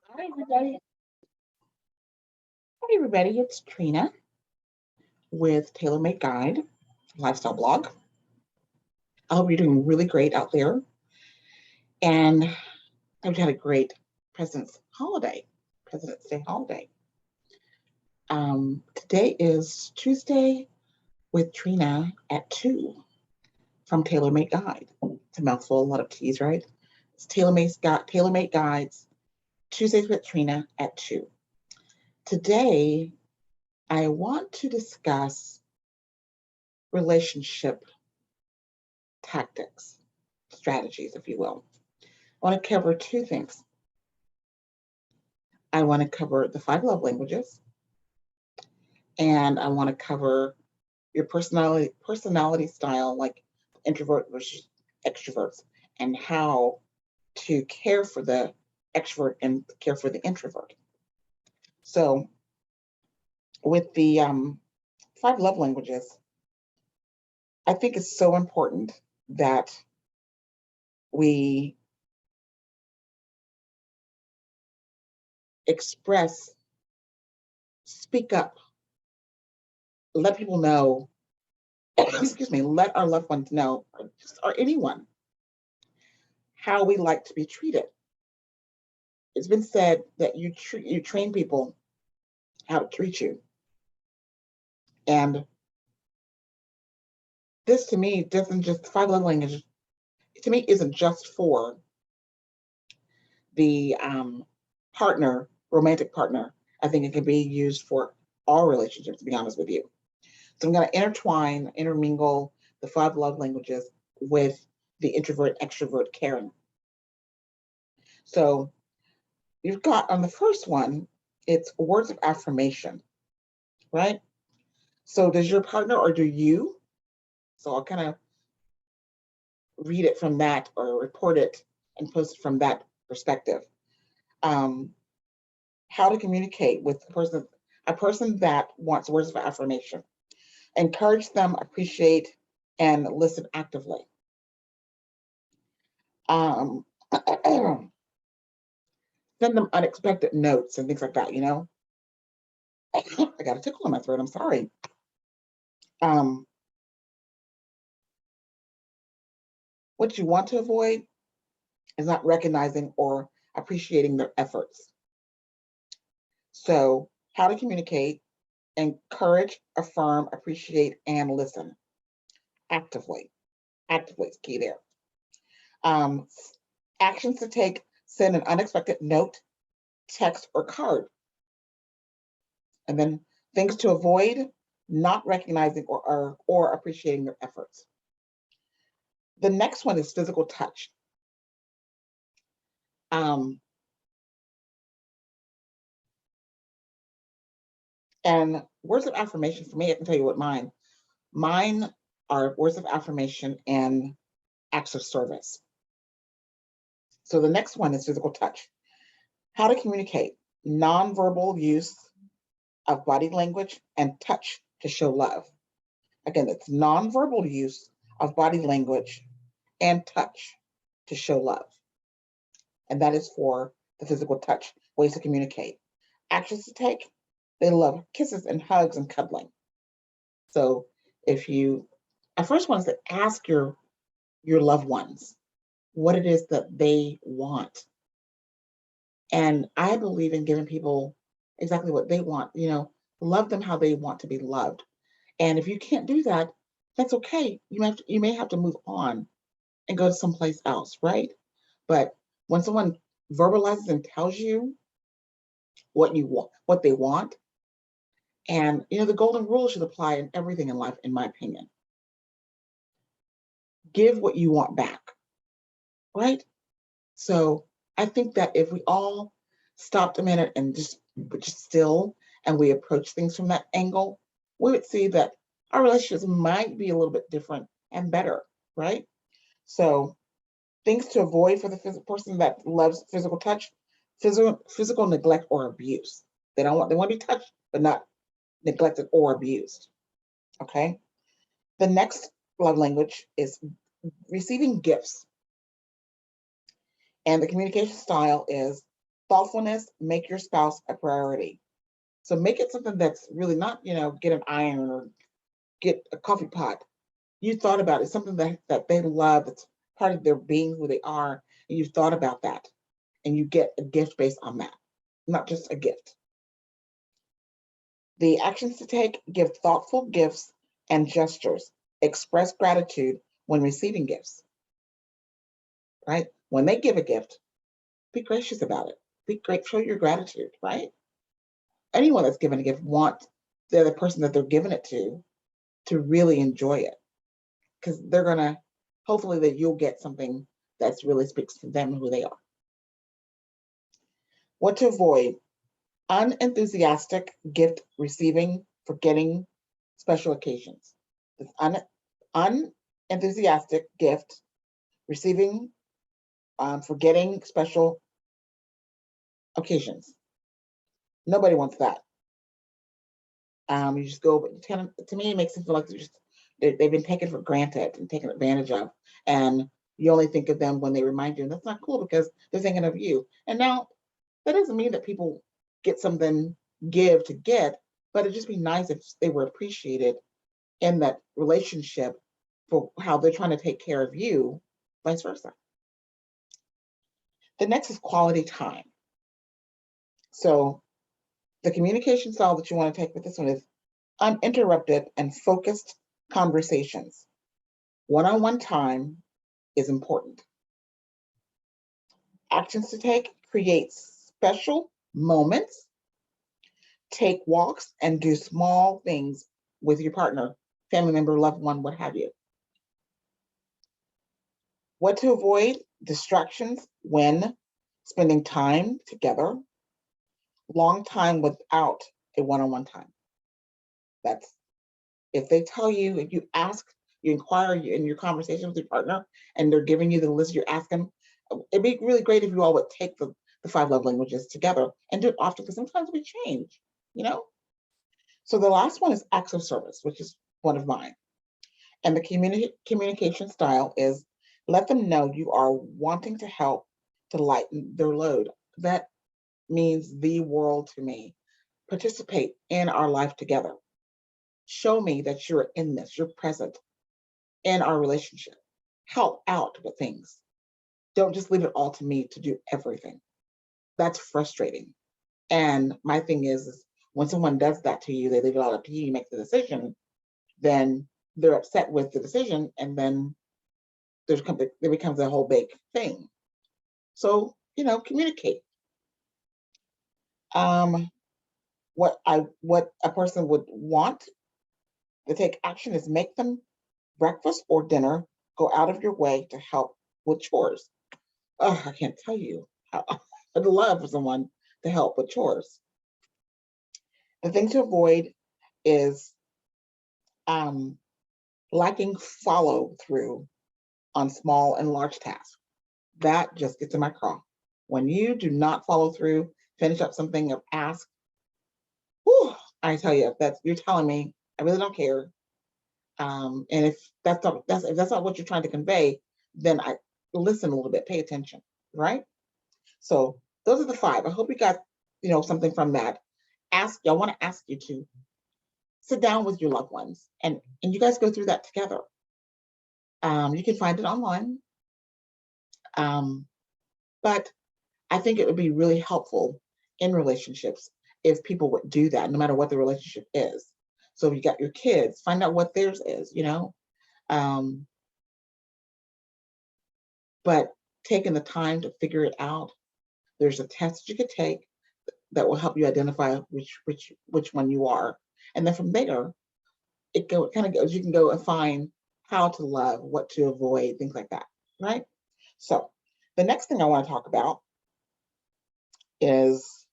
Hi, everybody. Hi, everybody. It's Trina with TaylorMade Guide Lifestyle Blog. I hope you're doing really great out there. And I've had a great President's Day holiday. Today is Tuesday with Trina at 2 from TaylorMade Guide. It's a mouthful, a lot of T's, right? It's TaylorMade Guides, Tuesdays with Trina at 2. Today, I want to discuss relationship tactics, strategies, if you will. I want to cover two things. I want to cover the 5 love languages, and I want to cover your personality style, like introvert versus extroverts, and how to care for the extrovert and care for the introvert. So, with the 5 love languages, I think it's so important that we express, speak up, let people know, excuse me, let our loved ones know, or anyone, how we like to be treated. It's been said that you train people how to treat you. And this to me doesn't just 5 love languages, to me isn't just for the romantic partner. I think it can be used for all relationships, to be honest with you. So I'm going to intermingle the 5 love languages with the introvert extrovert caring. So you've got on the first one, it's words of affirmation, right? So does your partner or do you? So I'll kind of read it from that or report it and post it from that perspective. How to communicate with a person that wants words of affirmation. Encourage them, appreciate, and listen actively. Um, Send them unexpected notes and things like that, you know? I got a tickle in my throat, I'm sorry. What you want to avoid is not recognizing or appreciating their efforts. So, how to communicate, encourage, affirm, appreciate, and listen actively. Actively is key there. Um, Actions to take: send an unexpected note, text, or card. And then things to avoid: not recognizing or appreciating their efforts. The next one is physical touch. And words of affirmation for me, I can tell you what mine are words of affirmation and acts of service. So the next one is physical touch. How to communicate: nonverbal use of body language and touch to show love. Again, it's nonverbal use of body language and touch to show love. And that is for the physical touch, ways to communicate. Actions to take: they love kisses and hugs and cuddling. So I first want to ask your loved ones what it is that they want. And I believe in giving people exactly what they want, love them how they want to be loved. And if you can't do that, that's okay. You may have to move on and go to someplace else, right? But when someone verbalizes and tells you what you want, what they want, and the golden rule should apply in everything in life, in my opinion. Give what you want back, right? So I think that if we all stopped a minute and just still and we approach things from that angle, we would see that our relationships might be a little bit different and better, right? So things to avoid for the person that loves physical touch: physical neglect or abuse. They want to be touched, but not neglected or abused. Okay. The next love language is receiving gifts. And the communication style is Thoughtfulness, make your spouse a priority. So make it something that's really not, get an iron or get a coffee pot. You thought about it, something that they love, that's part of their being, who they are, and you've thought about that. And you get a gift based on that, not just a gift. The actions to take: give thoughtful gifts and gestures. Express gratitude when receiving gifts, right? When they give a gift, be gracious about it. Be great, show your gratitude, right? Anyone that's given a gift wants the other person that they're giving it to really enjoy it, because they're gonna, hopefully that you'll get something that really speaks to them and who they are. What to avoid: unenthusiastic gift receiving, forgetting special occasions. This unenthusiastic gift receiving, forgetting special occasions. Nobody wants that. You just go, to me, it makes it feel like they've been taken for granted and taken advantage of. And you only think of them when they remind you, and that's not cool because they're thinking of you. And now that doesn't mean that people get something, give to get, but it'd just be nice if they were appreciated in that relationship for how they're trying to take care of you, vice versa. The next is quality time. So the communication style that you want to take with this one is uninterrupted and focused conversations. One-on-one time is important. Actions to take: create special moments, take walks, and do small things with your partner, family member, loved one, what have you. What to avoid: distractions when spending time together, long time without a one-on-one time. That's, if they tell you, if you ask, you inquire in your conversation with your partner, and they're giving you the list, you're asking, it'd be really great if you all would take the 5 love languages together and do it often, because sometimes we change, you know? So the last one is acts of service, which is one of mine. And the communication style is let them know you are wanting to help to lighten their load. That means the world to me. Participate in our life together. Show me that you're in this, you're present in our relationship. Help out with things. Don't just leave it all to me to do everything. That's frustrating. And my thing is when someone does that to you, they leave it all up to you, you make the decision, then they're upset with the decision, and then there becomes a whole big thing. So, communicate. What a person would want to take action is make them breakfast or dinner, go out of your way to help with chores. Oh, I can't tell you how I'd love for someone to help with chores. The thing to avoid is lacking follow through on small and large tasks. That just gets in my craw. When you do not follow through, finish up something or ask, whew, I tell you, if you're telling me, I really don't care. And if that's not what you're trying to convey, then I listen a little bit, pay attention, right? So those are the 5. I hope you got, something from that. I want to ask you to sit down with your loved ones and you guys go through that together. You can find it online. But I think it would be really helpful in relationships if people would do that, no matter what the relationship is. So if you got your kids, find out what theirs is, but taking the time to figure it out. There's a test you could take that will help you identify which one you are. And then from there, it kind of goes, you can go and find how to love, what to avoid, things like that, right? So the next thing I want to talk about is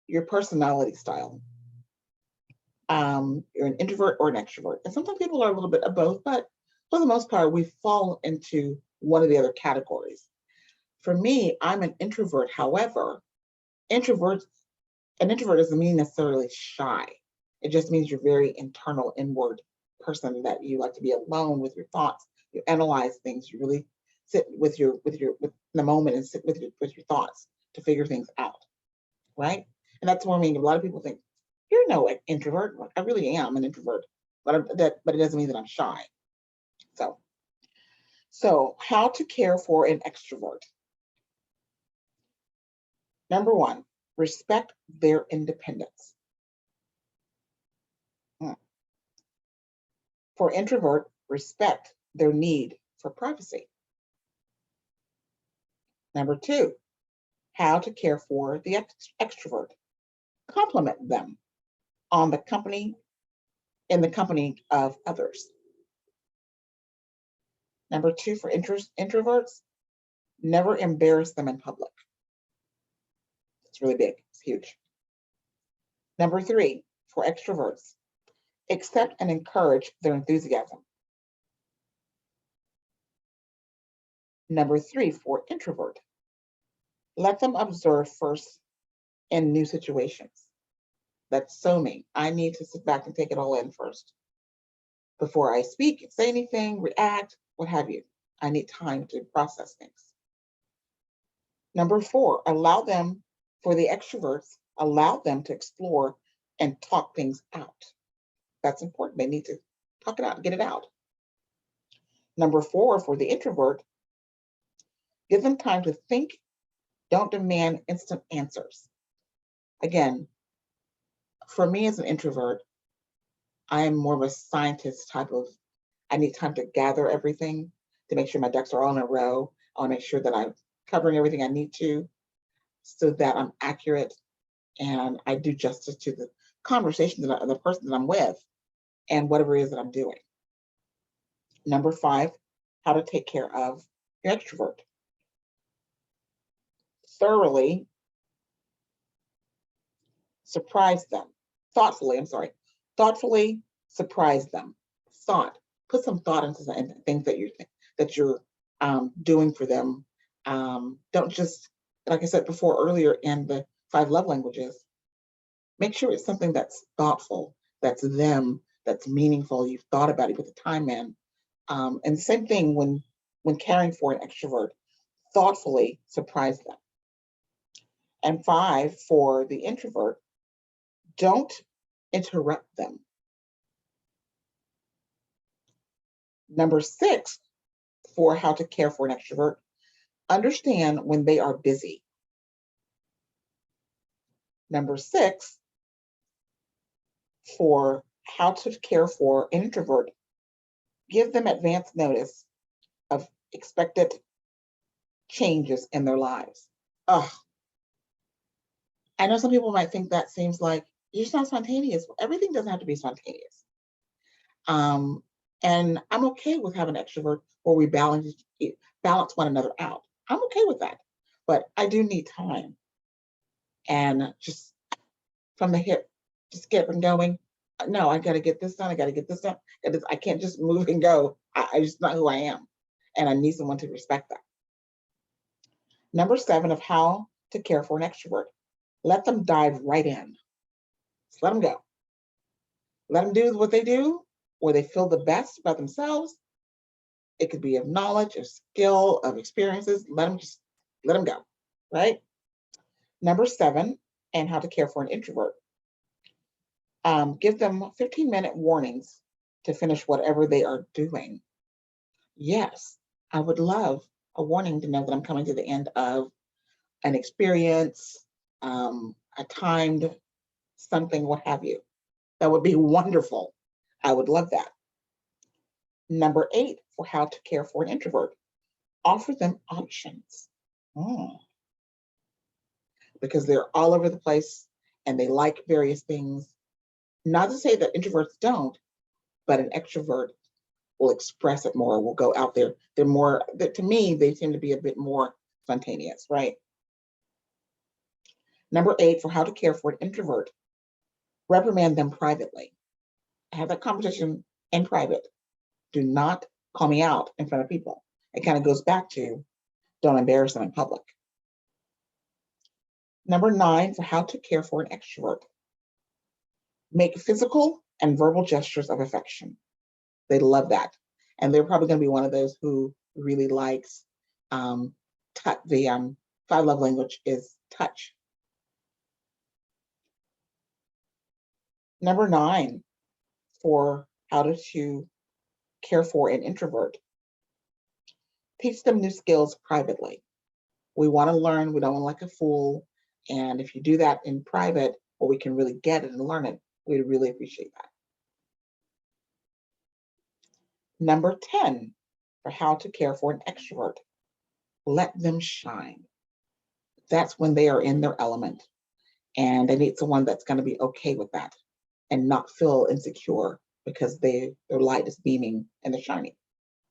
your personality style. You're an introvert or an extrovert. And sometimes people are a little bit of both, but for the most part, we fall into one of the other categories. For me, I'm an introvert. However, an introvert doesn't mean necessarily shy. It just means you're very internal, inward person, that you like to be alone with your thoughts. You analyze things. You really sit with the moment and sit with your thoughts to figure things out, right? And that's what I mean. A lot of people think you're no introvert. I really am an introvert, but it doesn't mean that I'm shy. So how to care for an extrovert. Number one, respect their independence. For introvert, respect their need for privacy. Number two, how to care for the extrovert. Compliment them in the company of others. Number two, for introverts, never embarrass them in public. It's really big, it's huge. Number three, for extroverts, accept and encourage their enthusiasm. Number three, for introvert, let them observe first in new situations. That's so me. I need to sit back and take it all in first. Before I speak, say anything, react, what have you. I need time to process things. Number four, for the extroverts, allow them to explore and talk things out. That's important. They need to talk it out, get it out. Number four, for the introvert, give them time to think. Don't demand instant answers. Again, for me as an introvert, I am more of a scientist type of, I need time to gather everything to make sure my ducks are all in a row. I want to make sure that I'm covering everything I need to so that I'm accurate and I do justice to the conversation the person that I'm with and whatever it is that I'm doing. Number five, how to take care of your extrovert. Thoroughly surprise them. Thoughtfully surprise them. Put some thought into the things that you're doing for them. Don't just, like I said before earlier in the 5 love languages, make sure it's something that's thoughtful, that's them, that's meaningful. You've thought about it, put the time in. And the same thing when caring for an extrovert, thoughtfully surprise them. And 5, for the introvert, don't interrupt them. Number 6, for how to care for an extrovert, understand when they are busy. Number 6, for how to care for an introvert, give them advance notice of expected changes in their lives. I know some people might think that seems like you're just not spontaneous. Everything doesn't have to be spontaneous. And I'm okay with having an extrovert where we balance one another out. I'm okay with that. But I do need time. And just from the hip, just get them going. No, I got to get this done. I got to get this done. I can't just move and go. I just not who I am. And I need someone to respect that. Number 7 of how to care for an extrovert. Let them dive right in. Just let them go. Let them do what they do, where they feel the best about themselves. It could be of knowledge, of skill, of experiences. Let them go, right? Number 7, and how to care for an introvert. Give them 15-minute warnings to finish whatever they are doing. Yes, I would love a warning to know that I'm coming to the end of an experience, a timed something, what have you. That would be wonderful. I would love that. Number 8, for how to care for an introvert. Offer them options. Because they're all over the place and they like various things. Not to say that introverts don't, but an extrovert will express it more, will go out there. They're more, to me, they tend to be a bit more spontaneous, right? Number 8, for how to care for an introvert. Reprimand them privately. Have that conversation in private. Do not call me out in front of people. It kind of goes back to don't embarrass them in public. Number 9, for how to care for an extrovert. Make physical and verbal gestures of affection. They love that. And they're probably going to be one of those who really likes five love language is touch. Number 9 for how to care for an introvert. Teach them new skills privately. We want to learn, we don't want to like a fool. And if you do that in private, or we can really get it and learn it, we'd really appreciate that. Number 10 for how to care for an extrovert. Let them shine. That's when they are in their element. And they need someone that's going to be okay with that and not feel insecure because their light is beaming and they're shining,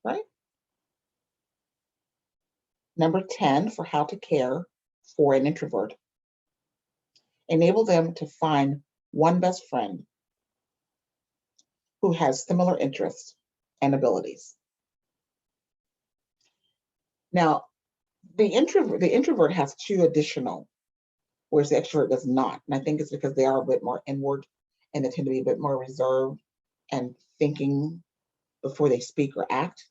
right? Number 10 for how to care for an introvert. Enable them to find one best friend who has similar interests and abilities. Now, the introvert has 2 additional, whereas the extrovert does not. And I think it's because they are a bit more inward and they tend to be a bit more reserved and thinking before they speak or act.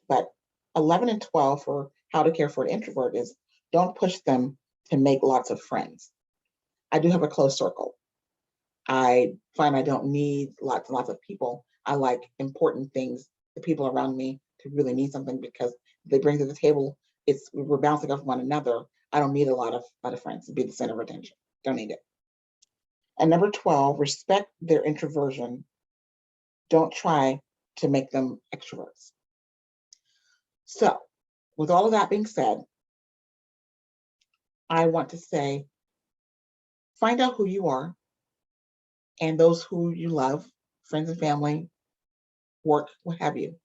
But 11 and 12 for how to care for an introvert is don't push them to make lots of friends. I do have a close circle. I find I don't need lots and lots of people. I like important things, the people around me to really need something because they bring to the table, we're bouncing off one another. I don't need a lot of friends to be the center of attention. Don't need it. And number 12, respect their introversion. Don't try to make them extroverts. So, with all of that being said, I want to say, find out who you are and those who you love, friends and family, work, what have you.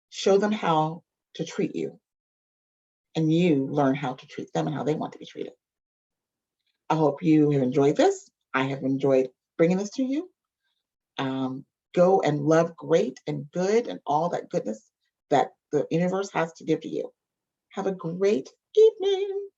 Show them how to treat you, and you learn how to treat them and how they want to be treated. I hope you have enjoyed this. I have enjoyed bringing this to you. Go and love great and good and all that goodness that the universe has to give to you. Have a great evening.